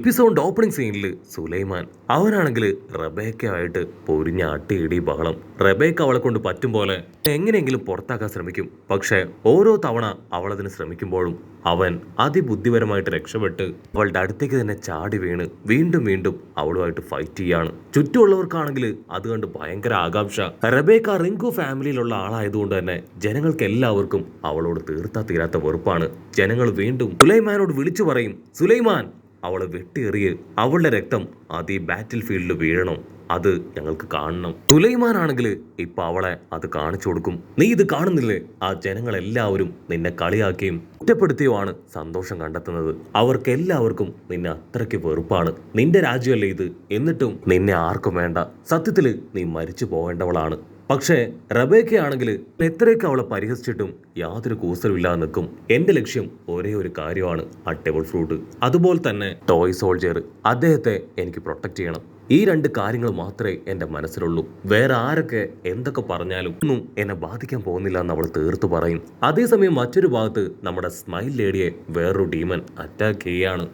എപ്പിസോഡിന്റെ opening സീനിൽ സുലൈമാൻ അവനാണെങ്കിൽ റബേക്കയായിട്ട് പൊരിഞ്ഞ അട്ടിയിടി ബഹളം. റബേക്ക അവളെ കൊണ്ട് പറ്റും പോലെ എങ്ങനെയെങ്കിലും പുറത്താക്കാൻ ശ്രമിക്കും. പക്ഷെ ഓരോ തവണ അവൾ അതിന് ശ്രമിക്കുമ്പോഴും അവൻ അതിബുദ്ധിപരമായിട്ട് രക്ഷപ്പെട്ട് അവളുടെ അടുത്തേക്ക് തന്നെ ചാടി വീണ് വീണ്ടും വീണ്ടും അവളുമായിട്ട് ഫൈറ്റ് ചെയ്യാണ്. ചുറ്റുമുള്ളവർക്കാണെങ്കിൽ അത് കണ്ട് ഭയങ്കര ആകാംക്ഷ. റബേക്ക റിങ്കു ഫാമിലിയിലുള്ള ആളായതുകൊണ്ട് തന്നെ ജനങ്ങൾക്ക് എല്ലാവർക്കും അവളോട് തീർത്താ തീരാത്ത വെറുപ്പാണ്. ജനങ്ങൾ വീണ്ടും സുലൈമാനോട് വിളിച്ചു പറയും, സുലൈമാൻ അവളെ വെട്ടിയെറിയ്, അവളുടെ രക്തം അത് ഈ ബാറ്റിൽ ഫീൽഡിൽ വീഴണം, അത് ഞങ്ങൾക്ക് കാണണം. സുലൈമാനാണെങ്കിൽ ഇപ്പൊ അവളെ അത് കാണിച്ചു കൊടുക്കും. നീ ഇത് കാണുന്നില്ലേ? ആ ജനങ്ങളെല്ലാവരും നിന്നെ കളിയാക്കിയും കുറ്റപ്പെടുത്തിയുമാണ് സന്തോഷം കണ്ടെത്തുന്നത്. അവർക്കെല്ലാവർക്കും നിന്നെ അത്രയ്ക്ക് വെറുപ്പാണ്. നിന്റെ രാജ്യമല്ലേ ഇത്, എന്നിട്ടും നിന്നെ ആർക്കും വേണ്ട. സത്യത്തില് നീ മരിച്ചു പോകേണ്ടവളാണ്. പക്ഷേ റബേക്കയാണെങ്കിൽ എത്രയൊക്കെ അവളെ പരിഹസിച്ചിട്ടും യാതൊരു കൂസലുമില്ലാതെ നിൽക്കും. എന്റെ ലക്ഷ്യം ഒരേ ഒരു കാര്യമാണ്, ആ ടേബിൾ ഫ്രൂട്ട്. അതുപോലെ തന്നെ ടോയ് സോൾജിയർ, അദ്ദേഹത്തെ എനിക്ക് പ്രൊട്ടക്ട് ചെയ്യണം. ഈ രണ്ട് കാര്യങ്ങൾ മാത്രമേ എൻ്റെ മനസ്സിലുള്ളൂ. വേറെ ആരൊക്കെ എന്തൊക്കെ പറഞ്ഞാലും ഒന്നും എന്നെ ബാധിക്കാൻ പോകുന്നില്ല എന്ന് അവൾ തീർത്തു പറയും. അതേസമയം മറ്റൊരു ഭാഗത്ത് നമ്മുടെ സ്മൈൽ ലേഡിയെ വേറൊരു ഡീമൻ അറ്റാക്ക് ചെയ്യാണ്.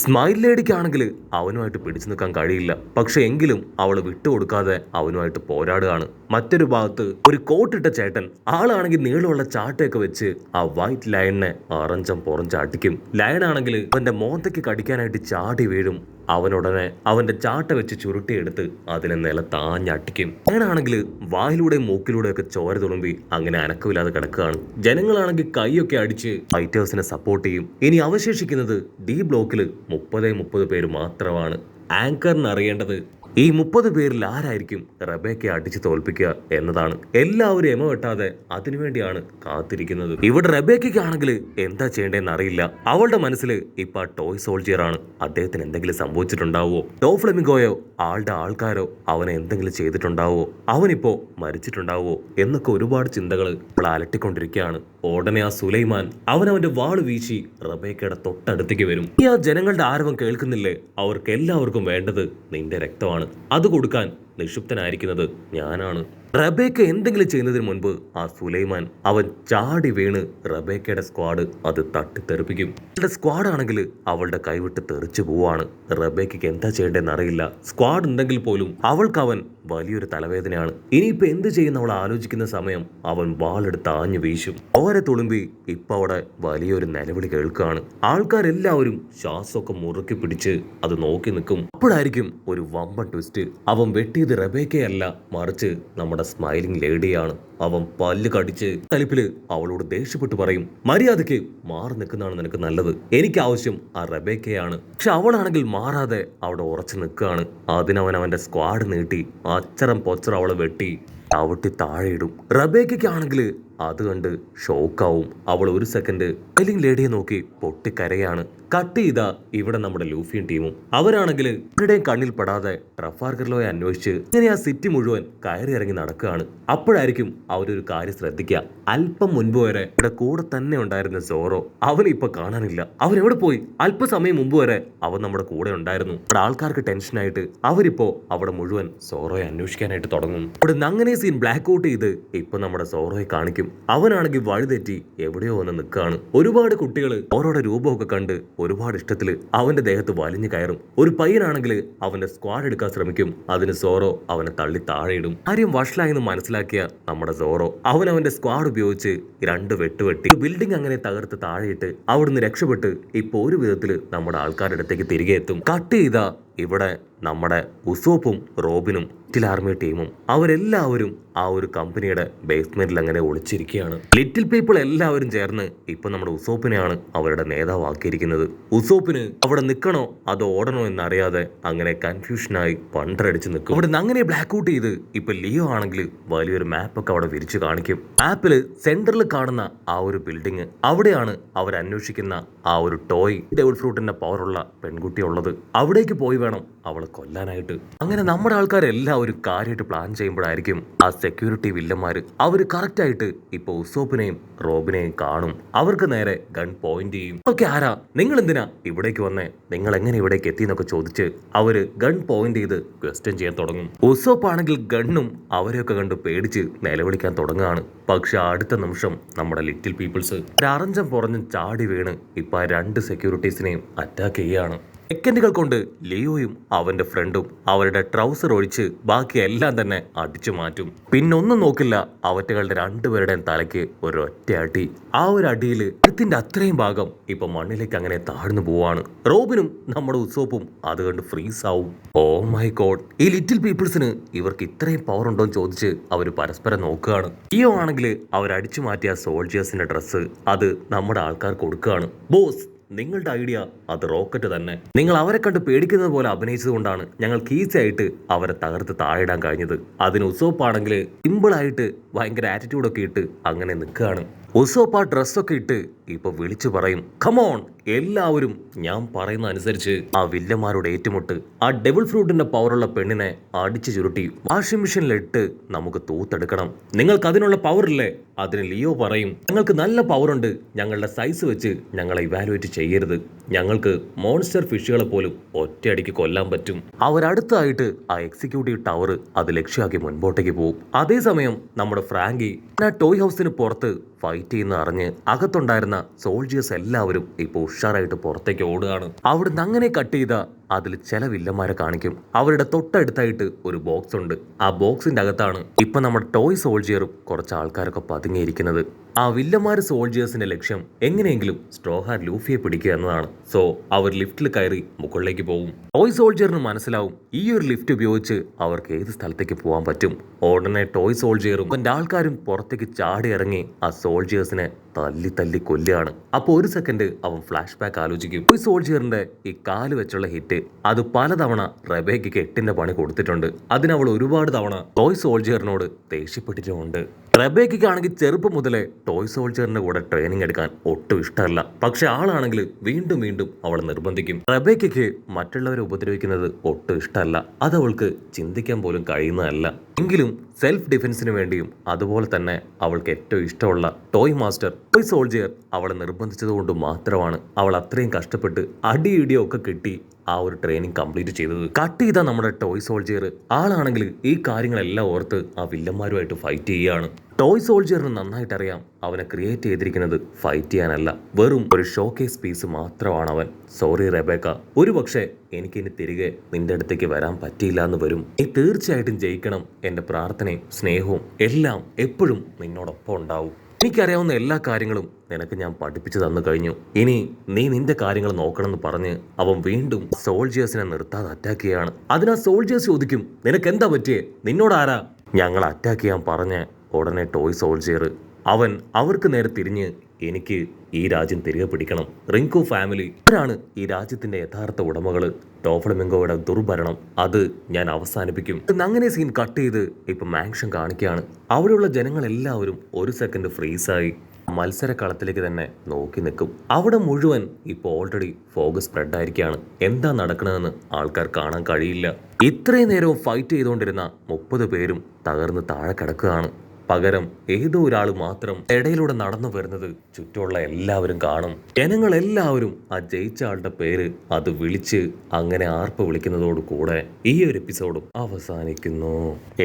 സ്മൈൽ ലേഡിക്കാണെങ്കിൽ അവനുമായിട്ട് പിടിച്ചു നിൽക്കാൻ കഴിയില്ല. പക്ഷെ എങ്കിലും അവൾ വിട്ടുകൊടുക്കാതെ അവനുമായിട്ട് പോരാടുകയാണ്. മറ്റൊരു ഭാഗത്ത് ഒരു കോട്ടിട്ട ചേട്ടൻ, ആളാണെങ്കിൽ നീളമുള്ള ചാട്ടയൊക്കെ വെച്ച് ആ വൈറ്റ് ലയണിനെ അറഞ്ചം പുറഞ്ചാട്ടിക്കും. ലയണാണെങ്കിൽ അവന്റെ മോന്തയ്ക്ക് കടിക്കാനായിട്ട് ചാടി വീഴും. അവനുടനെ അവന്റെ ചാട്ട വെച്ച് ചുരുട്ടിയെടുത്ത് അതിനെ നിലത്താഞ്ഞട്ടിക്കും. ലയണാണെങ്കിൽ വായിലൂടെയും മൂക്കിലൂടെയൊക്കെ ചോര തുളുമ്പി അങ്ങനെ അനക്കമില്ലാതെ കിടക്കുകയാണ്. ജനങ്ങളാണെങ്കിൽ കൈയൊക്കെ അടിച്ച് ഫൈറ്റേഴ്സിനെ സപ്പോർട്ട് ചെയ്യും. ഇനി അവശേഷിക്കുന്നത് ഡി ബ്ലോക്കിൽ 30 പേര് മാത്രമാണ്. ആങ്കറിന് അറിയേണ്ടത് ഈ 30 പേരിൽ ആരായിരിക്കും റബേക്കയെ അടിച്ച് തോൽപ്പിക്കുക എന്നതാണ്. എല്ലാവരും എമ വെട്ടാതെ അതിനുവേണ്ടിയാണ് കാത്തിരിക്കുന്നത്. ഇവിടെ റബേക്കയ്ക്കാണെങ്കിൽ എന്താ ചെയ്യേണ്ടതെന്ന് അറിയില്ല. അവളുടെ മനസ്സിൽ ഇപ്പൊ ടോയ് സോൾജിയർ ആണ്. അദ്ദേഹത്തിന് എന്തെങ്കിലും സംഭവിച്ചിട്ടുണ്ടാവോ? ടോ ഫ്ലെമിംഗോയോ ആളുടെ ആൾക്കാരോ അവനെ എന്തെങ്കിലും ചെയ്തിട്ടുണ്ടാവോ? അവനിപ്പോ മരിച്ചിട്ടുണ്ടാവോ എന്നൊക്കെ ഒരുപാട് ചിന്തകൾ ഇപ്പോൾ അലട്ടിക്കൊണ്ടിരിക്കുകയാണ്. ഉടനെ ആ സുലൈമാൻ അവനവന്റെ വാള് വീശി റബേക്കയുടെ തൊട്ടടുത്തേക്ക് വരും. ഈ ആ ജനങ്ങളുടെ ആരവം കേൾക്കുന്നില്ലേ? അവർക്ക് എല്ലാവർക്കും വേണ്ടത് നിന്റെ രക്തമാണ്. അത് കൊടുക്കാൻ നിക്ഷിപ്തനായിരിക്കുന്നത് ഞാനാണ്. റബേക്ക എന്തെങ്കിലും ചെയ്യുന്നതിന് മുൻപ് ആ സുലൈമാൻ അവൻ ചാടി വീണ് റബേക്കയുടെ സ്ക്വാഡ് അത് തട്ടിത്തെറിപ്പിക്കും. അവളുടെ സ്ക്വാഡ് ആണെങ്കിൽ അവളുടെ കൈവിട്ട് തെറിച്ചു പോവാണ്. റബേക്കയ്ക്ക് എന്താ ചെയ്യേണ്ടതെന്ന് അറിയില്ല. സ്ക്വാഡ് ഉണ്ടെങ്കിൽ പോലും അവൾക്ക് അവൻ വലിയൊരു തലവേദനയാണ്. ഇനിയിപ്പോ എന്ത് ചെയ്യുന്ന അവൾ ആലോചിക്കുന്ന സമയം അവൻ വാളെടുത്ത് ആഞ്ഞു വീശും. അവരെ തുളുമ്പി ഇപ്പൊ അവിടെ വലിയൊരു നിലവിളി കേൾക്കുകയാണ്. ആൾക്കാരെല്ലാവരും ശ്വാസമൊക്കെ മുറുക്കി പിടിച്ച് അത് നോക്കി നിൽക്കും. അപ്പോഴായിരിക്കും ഒരു വമ്പൻ ട്വിസ്റ്റ്. അവൻ വെട്ടിയത് റബേക്കയല്ല, മറിച്ച് നമ്മുടെ സ്മൈലിംഗ് ലേഡിയാണ്. അവൻ പല്ല് കടിച്ച് കലിപ്പില് അവളോട് ദേഷ്യപ്പെട്ട് പറയും, മര്യാദയ്ക്ക് മാറി നിൽക്കുന്നതാണ് നിനക്ക് നല്ലത്. എനിക്ക് ആവശ്യം ആ റബേക്കയാണ്. പക്ഷെ അവളാണെങ്കിൽ മാറാതെ അവിടെ ഉറച്ചു നിൽക്കുകയാണ്. അതിനവൻ അവന്റെ സ്ക്വാഡ് നീട്ടി അച്ചറം പൊച്ചറ അവളെ വെട്ടി ചവിട്ടി താഴെയിടും. റബേക്കയ്ക്കാണെങ്കിൽ അത് കണ്ട് ഷോക്കാവും. അവൾ ഒരു സെക്കൻഡ് സ്മൈലിംഗ് ലേഡിയെ നോക്കി പൊട്ടിക്കരയാണ്. കട്ട് ചെയ്താ ഇവിടെ നമ്മുടെ ലൂഫിയും ടീമും അവരാണെങ്കിൽ ഇവരുടെയും കണ്ണിൽ പെടാതെ ട്രഫാൽഗറിലോയെ അന്വേഷിച്ച് ഇങ്ങനെ ആ സിറ്റി മുഴുവൻ കയറി ഇറങ്ങി നടക്കുകയാണ്. അപ്പോഴായിരിക്കും അവരൊരു കാര്യം ശ്രദ്ധിക്കുക. അല്പം മുൻപ് വരെ ഇവിടെ കൂടെ തന്നെ ഉണ്ടായിരുന്ന സോറോ അവനെ ഇപ്പൊ കാണാനില്ല. അവൻ എവിടെ പോയി? അല്പസമയം മുമ്പ് വരെ അവൻ നമ്മുടെ കൂടെ ഉണ്ടായിരുന്നു. അവിടെ ആൾക്കാർക്ക് ടെൻഷനായിട്ട് അവരിപ്പോ അവിടെ മുഴുവൻ സോറോയെ അന്വേഷിക്കാനായിട്ട് തുടങ്ങും. അവിടെ അങ്ങനെ സീൻ ബ്ലാക്ക് ഔട്ട് ചെയ്ത് ഇപ്പൊ നമ്മുടെ സോറോയെ കാണിക്കും. അവനാണെങ്കിൽ വഴിതെറ്റി എവിടെയോ വന്ന് നിൽക്കുകയാണ്. ഒരുപാട് കുട്ടികൾ ഓരോടെ രൂപമൊക്കെ കണ്ട് ഒരുപാട് ഇഷ്ടത്തില് അവന്റെ ദേഹത്ത് വലിഞ്ഞു കയറും. ഒരു പയ്യനാണെങ്കിൽ അവന്റെ സ്ക്വാഡ് എടുക്കാൻ ശ്രമിക്കും. അതിന് സോറോ അവനെ തള്ളി താഴെയിടും. കാര്യം വഷളായെന്ന് മനസ്സിലാക്കിയ നമ്മുടെ സോറോ അവന്റെ സ്ക്വാഡ് ഉപയോഗിച്ച് 2 വെട്ടുവെട്ടി ബിൽഡിംഗ് അങ്ങനെ തകർത്ത് താഴെയിട്ട് അവിടുന്ന് രക്ഷപ്പെട്ട് ഇപ്പൊ ഒരു വിധത്തില് നമ്മുടെ ആൾക്കാരുടെ അടുത്തേക്ക് തിരികെ എത്തും. കട്ട് ചെയ്ത ഇവിടെ നമ്മുടെ ഉസോപ്പും റോബിനും ലിറ്റിൽ ആർമി ടീമും അവരെല്ലാവരും ആ ഒരു കമ്പനിയുടെ ബേസ്മെന്റിൽ അങ്ങനെ ഒളിച്ചിരിക്കുകയാണ്. ലിറ്റിൽ പീപ്പിൾ എല്ലാവരും ചേർന്ന് ഇപ്പൊ നമ്മുടെ ഉസോപ്പിനെയാണ് അവരുടെ നേതാവാക്കിയിരിക്കുന്നത്. ഉസോപ്പിന് അവിടെ നിൽക്കണോ അതോ ഓടണോ എന്നറിയാതെ അങ്ങനെ കൺഫ്യൂഷനായി പണ്ടടിച്ച് നിൽക്കും. അവിടെ നിന്ന് അങ്ങനെ ബ്ലാക്ക് ഔട്ട് ചെയ്ത് ഇപ്പൊ ലിയോ ആണെങ്കിൽ വലിയൊരു മാപ്പൊക്കെ അവിടെ വിരിച്ചു കാണിക്കും. മാപ്പില് സെന്ററിൽ കാണുന്ന ആ ഒരു ബിൽഡിംഗ്, അവിടെയാണ് അവർ അന്വേഷിക്കുന്ന ആ ഒരു ടോയ് ഡെവിൾ ഫ്രൂട്ടിന്റെ പവറുള്ള പെൺകുട്ടി ഉള്ളത്. അവിടേക്ക് പോയി വേണം അവളെ കൊല്ലാനായിട്ട്. അങ്ങനെ നമ്മുടെ ആൾക്കാരെല്ലാവരും കാര്യമായിട്ട് പ്ലാൻ ചെയ്യുമ്പോഴായിരിക്കും ആ സെക്യൂരിറ്റി വില്ലന്മാര് അവര് കറക്റ്റ് ആയിട്ട് ഇപ്പൊ ഉസോപ്പിനെയും റോബിനെയും കാണും. അവർക്ക് നേരെ ഗൺ പോയിന്റ് ചെയ്യും. ഓക്കെ, ആരാ നിങ്ങൾ? എന്തിനാ ഇവിടേക്ക് വന്നേ? നിങ്ങൾ എങ്ങനെ ഇവിടേക്ക് എത്തി എന്നൊക്കെ ചോദിച്ച് അവര് ഗൺ പോയിന്റ് ചെയ്ത് ക്വസ്റ്റ്യൻ ചെയ്യാൻ തുടങ്ങും. ഉസോപ്പ് ആണെങ്കിൽ ഗണ്ണും അവരെയൊക്കെ കണ്ട് പേടിച്ച് നിലവിളിക്കാൻ തുടങ്ങുകയാണ്. പക്ഷെ അടുത്ത നിമിഷം നമ്മുടെ ലിറ്റിൽ പീപ്പിൾസ് അറഞ്ചം പുറഞ്ഞും ചാടി വീണ് ഇപ്പൊ 2 സെക്യൂരിറ്റീസിനെയും അറ്റാക്ക് ചെയ്യാണ്. സെക്കൻഡുകൾ കൊണ്ട് ലിയോയും അവന്റെ ഫ്രണ്ടും അവരുടെ ട്രൗസർ ഒഴിച്ച് ബാക്കി എല്ലാം തന്നെ അടിച്ചു മാറ്റും. പിന്നൊന്നും നോക്കില്ല, അവറ്റകളുടെ രണ്ടുപേരുടെയും തലയ്ക്ക് ഒരൊറ്റ അടി. ആ ഒരു അടിയിൽ കഴുത്തിന്റെ അത്രയും ഭാഗം ഇപ്പൊ മണ്ണിലേക്ക് അങ്ങനെ താഴ്ന്നു പോവാണ്. റോബിനും നമ്മുടെ ഉസോപ്പും അത് കണ്ട് ഫ്രീസ് ആവും. ഓ മൈ ഗോഡ്, ഈ ലിറ്റിൽ പീപ്പിൾസിന് ഇവർക്ക് ഇത്രയും പവർ ഉണ്ടോ എന്ന് ചോദിച്ച് അവർ പരസ്പരം നോക്കുകയാണ്. ലിയോ ആണെങ്കിൽ അവരടിച്ചു മാറ്റിയ സോൾജിയേഴ്സിന്റെ ഡ്രസ്സ് അത് നമ്മുടെ ആൾക്കാർ കൊടുക്കുകയാണ്. ബോസ്, നിങ്ങളുടെ ഐഡിയ അത് റോക്കറ്റ് തന്നെ. നിങ്ങൾ അവരെ കണ്ട് പേടിക്കുന്നത് പോലെ അഭിനയിച്ചതുകൊണ്ടാണ് ഞങ്ങൾക്ക് ഈസി ആയിട്ട് അവരെ തകർത്ത് താഴെയിടാൻ കഴിഞ്ഞത്. അതിന് ഉസോപ്പാണെങ്കിൽ സിമ്പിളായിട്ട് ഭയങ്കര ആറ്റിറ്റ്യൂഡൊക്കെ ഇട്ട് അങ്ങനെ നിൽക്കുകയാണ്. ഉസോപ്പ് ആ ഡ്രസ്സൊക്കെ ഇട്ട് ഇപ്പൊ വിളിച്ചു പറയും, കമോൺ എല്ലാവരും, ഞാൻ പറയുന്ന അനുസരിച്ച് ആ വില്ലന്മാരോട് ഏറ്റുമുട്ട്. ആ ഡെവിൾ ഫ്രൂട്ടിന്റെ പവറുള്ള പെണ്ണിനെ അടിച്ചു ചുരുട്ടി വാഷിംഗ് മെഷീനിലിട്ട് നമുക്ക് തൂത്തെടുക്കണം. നിങ്ങൾക്ക് അതിനുള്ള പവർ ഇല്ലേ? അതിന് ലിയോ പറയും, ഞങ്ങൾക്ക് നല്ല പവറുണ്ട്, ഞങ്ങളുടെ സൈസ് വെച്ച് ഞങ്ങളെ ഇവാലുവേറ്റ് ചെയ്യരുത്. ഞങ്ങൾക്ക് മോൺസ്റ്റർ ഫിഷുകളെ പോലും ഒറ്റയടിക്ക് കൊല്ലാൻ പറ്റും. അവരടുത്തായിട്ട് ആ എക്സിക്യൂട്ടീവ് ടവർ അത് ലക്ഷ്യമാക്കി മുൻപോട്ടേക്ക് പോകും. അതേസമയം നമ്മുടെ ഫ്രാങ്കി ആ ടോയ് ഹൗസിന് പുറത്ത് ഫൈറ്റ് ചെയ്യുന്ന അറിഞ്ഞ് അകത്തുണ്ടായിരുന്ന സോൾജിയേഴ്സ് എല്ലാവരും ഇപ്പോൾ ഉഷാറായിട്ട് പുറത്തേക്ക് ഓടുകയാണ്. അവിടുന്ന് അങ്ങനെ കട്ട് ചെയ്ത അതിൽ ചില വില്ലന്മാരെ കാണിക്കും. അവരുടെ തൊട്ടടുത്തായിട്ട് ഒരു ബോക്സ് ഉണ്ട്. ആ ബോക്സിന്റെ അകത്താണ് ഇപ്പൊ നമ്മുടെ ടോയ് സോൾജിയറും കുറച്ച് ആൾക്കാരൊക്കെ പതുങ്ങിയിരിക്കുന്നത്. ആ വില്ലന്മാര് സോൾജിയേഴ്സിന്റെ ലക്ഷ്യം എങ്ങനെയെങ്കിലും സ്ട്രോഹാർ ലൂഫിയെ പിടിക്കുക എന്നതാണ്. സോ അവർ ലിഫ്റ്റിൽ കയറി മുകളിലേക്ക് പോകും. ടോയ് സോൾജിയറിന് മനസ്സിലാവും ഈ ഒരു ലിഫ്റ്റ് ഉപയോഗിച്ച് അവർക്ക് ഏത് സ്ഥലത്തേക്ക് പോകാൻ പറ്റും. ഉടനെ ടോയ് സോൾജിയറും അവന്റെ ആൾക്കാരും പുറത്തേക്ക് ചാടി ഇറങ്ങി ആ സോൾജിയേഴ്സിനെ തല്ലി തല്ലി കൊല്ലുകയാണ്. അപ്പൊ ഒരു സെക്കൻഡ് അവൻ ഫ്ലാഷ് ബാക്ക് ആലോചിക്കും. ടോയ് സോൾജിയറിന്റെ ഈ കാല് വെച്ചുള്ള ഹിറ്റ് അത് പലതവണ റെബേക്കയ്ക്ക് 8ന്റെ പണി കൊടുത്തിട്ടുണ്ട്. അതിനവൾ ഒരുപാട് തവണ ടോയ് സോൾജിയറിനോട് ദേഷ്യപ്പെട്ടിട്ടുമുണ്ട്. റെബേക്കയ്ക്കാണെങ്കിൽ ചെറുപ്പം മുതലേ ടോയ് സോൾജിയറിന്റെ കൂടെ ട്രെയിനിങ് എടുക്കാൻ ഒട്ടും ഇഷ്ടമല്ല. പക്ഷെ ആളാണെങ്കിൽ വീണ്ടും വീണ്ടും അവളെ നിർബന്ധിക്കും. റെബേക്കയ്ക്ക് മറ്റുള്ളവരെ ഉപദ്രവിക്കുന്നത് ഒട്ടും ഇഷ്ടമല്ല. അത് അവൾക്ക് ചിന്തിക്കാൻ പോലും കഴിയുന്നതല്ല. എങ്കിലും സെൽഫ് ഡിഫൻസിന് വേണ്ടിയും അതുപോലെ തന്നെ അവൾക്ക് ഏറ്റവും ഇഷ്ടമുള്ള ടോയ് മാസ്റ്റർ ടോയ് സോൾജിയർ അവളെ നിർബന്ധിച്ചതുകൊണ്ട് മാത്രമാണ് അവൾ അത്രയും കഷ്ടപ്പെട്ട് അടിയിടിയൊക്കെ കിട്ടി ആ ഒരു ട്രെയിനിങ് കംപ്ലീറ്റ് ചെയ്തത്. കട്ട് ചെയ്ത നമ്മുടെ ടോയ് സോൾജിയർ ആളാണെങ്കിൽ ഈ കാര്യങ്ങളെല്ലാം ഓർത്ത് ആ വില്ലന്മാരുമായിട്ട് ഫൈറ്റ് ചെയ്യുകയാണ്. ടോയ് സോൾജിയറിന് നന്നായിട്ട് അറിയാം അവനെ ക്രിയേറ്റ് ചെയ്തിരിക്കുന്നത് ഫൈറ്റ് ചെയ്യാനല്ല, വെറും ഒരു ഷോക്കേസ് പീസ് മാത്രമാണ് അവൻ. സോറി റെബേക്ക, ഒരുപക്ഷെ എനിക്കിനി തിരികെ നിന്റെ അടുത്തേക്ക് വരാൻ പറ്റിയില്ല എന്ന് വരും. നീ തീർച്ചയായിട്ടും ജയിക്കണം. എന്റെ പ്രാർത്ഥനയും സ്നേഹവും എല്ലാം എപ്പോഴും നിന്നോടൊപ്പം ഉണ്ടാവും. എനിക്കറിയാവുന്ന എല്ലാ കാര്യങ്ങളും നിനക്ക് ഞാൻ പഠിപ്പിച്ചു തന്നു കഴിഞ്ഞു. ഇനി നീ നിന്റെ കാര്യങ്ങൾ നോക്കണമെന്ന് പറഞ്ഞ് അവൻ വീണ്ടും സോൾജിയേഴ്സിനെ നിർത്താതെ അറ്റാക്ക് ചെയ്യാണ്. അതിനാ സോൾജിയേഴ്സ് ചോദിക്കും, നിനക്ക് എന്താ പറ്റിയേ? നിന്നോടാരാ ഞങ്ങൾ അറ്റാക്ക് ചെയ്യാൻ പറഞ്ഞ്? ഉടനെ ടോയ് സോൾജിയർ അവൻ അവർക്ക് നേരെ തിരിഞ്ഞ്, എനിക്ക് ഈ രാജ്യം തിരികെ പിടിക്കണം. റിങ്കു ഫാമിലി അവരാണ് ഈ രാജ്യത്തിന്റെ യഥാർത്ഥ ഉടമകള്. ഡോഫ്ലമിംഗോയുടെ ദുർഭരണം അത് ഞാൻ അവസാനിപ്പിക്കും. അങ്ങനെ സീൻ കട്ട് ചെയ്ത് ഇപ്പൊ മാങ്ഷൻ കാണിക്കുകയാണ്. അവിടെയുള്ള ജനങ്ങളെല്ലാവരും ഒരു സെക്കൻഡ് ഫ്രീസായി മത്സരക്കളത്തിലേക്ക് തന്നെ നോക്കി നിൽക്കും. അവിടെ മുഴുവൻ ഇപ്പോൾ ഓൾറെഡി ഫോഗ് സ്പ്രെഡ് ആയിരിക്കുകയാണ്. എന്താ നടക്കണതെന്ന് ആൾക്കാർ കാണാൻ കഴിയില്ല. ഇത്രയും നേരവും ഫൈറ്റ് ചെയ്തുകൊണ്ടിരുന്ന 30 പേരും തകർന്ന് താഴെ കിടക്കുകയാണ്. പകരം ഏതോ ഒരാൾ മാത്രം ഇടയിലൂടെ നടന്നു വരുന്നത് ചുറ്റുമുള്ള എല്ലാവരും കാണും. ജനങ്ങളെല്ലാവരും ആ ജയിച്ച ആളുടെ പേര് അത് വിളിച്ച് അങ്ങനെ ആർപ്പ് വിളിക്കുന്നതോട് കൂടെ ഈ ഒരു എപ്പിസോഡും അവസാനിക്കുന്നു.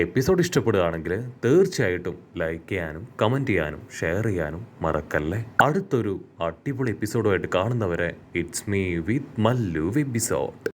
എപ്പിസോഡ് ഇഷ്ടപ്പെടുകയാണെങ്കിൽ തീർച്ചയായിട്ടും ലൈക്ക് ചെയ്യാനും കമന്റ് ചെയ്യാനും ഷെയർ ചെയ്യാനും മറക്കല്ലേ. അടുത്തൊരു അടിപൊളി എപ്പിസോഡുമായിട്ട് കാണുന്നവരെ it's me with Mallu episode.